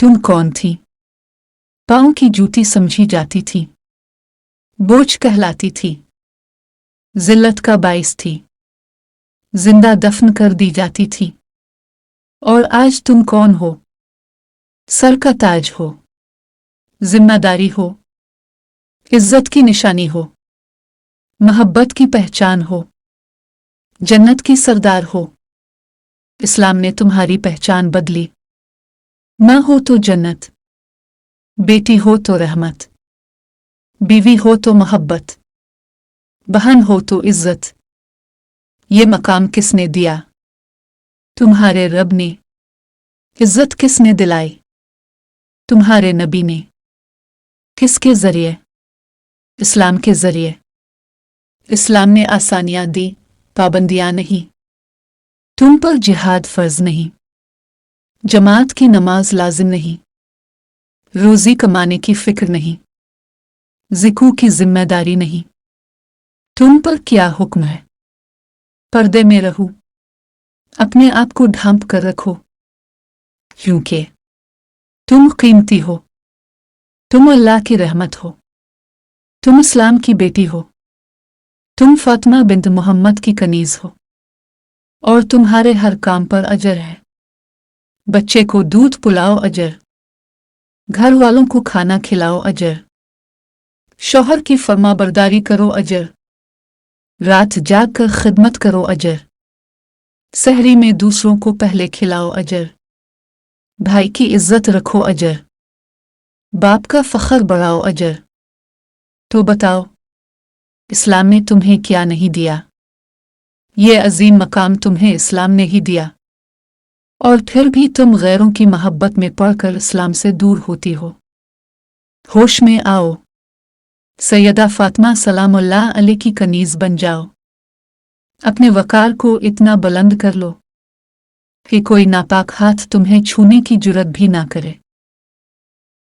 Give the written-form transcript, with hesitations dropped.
तुम कौन थी? पाँव की जूती समझी जाती थी, बोझ कहलाती थी, जिल्लत का बाइस थी, जिंदा दफन कर दी जाती थी। और आज तुम कौन हो? सर का ताज हो, जिम्मेदारी हो, इज्जत की निशानी हो, मोहब्बत की पहचान हो, जन्नत की सरदार हो। इस्लाम ने तुम्हारी पहचान बदली। माँ हो तो जन्नत, बेटी हो तो रहमत, बीवी हो तो मोहब्बत, बहन हो तो इज्जत। ये मकाम किसने दिया? तुम्हारे रब ने। इज्जत किसने दिलाई? तुम्हारे नबी ने। किसके जरिए? इस्लाम के जरिए। इस्लाम ने आसानियां दी, पाबंदियां नहीं। तुम पर जिहाद फर्ज नहीं, जमात की नमाज लाजिम नहीं, रोजी कमाने की फिक्र नहीं, ज़िकू की जिम्मेदारी नहीं। तुम पर क्या हुक्म है? पर्दे में रहो, अपने आप को ढांप कर रखो, क्योंकि तुम कीमती हो, तुम अल्लाह की रहमत हो, तुम इस्लाम की बेटी हो, तुम फातिमा बिन्त मोहम्मद की कनीज हो, और तुम्हारे हर काम पर अजर है। बच्चे को दूध पिलाओ अजर, घर वालों को खाना खिलाओ अजर, शौहर की फरमाबरदारी करो अजर, रात जाग कर खिदमत करो अजर, सहरी में दूसरों को पहले खिलाओ अजर, भाई की इज्जत रखो अजर, बाप का फख्र बढ़ाओ अजर। तो बताओ, इस्लाम ने तुम्हें क्या नहीं दिया? ये अजीम मकाम तुम्हें इस्लाम ने ही दिया, और फिर भी तुम गैरों की मोहब्बत में पड़कर इस्लाम से दूर होती हो। होश में आओ, सैयदा फातिमा सलामुल्लाह अलैह की कनीज बन जाओ। अपने वकार को इतना बुलंद कर लो कि कोई नापाक हाथ तुम्हें छूने की जुर्रत भी ना करे।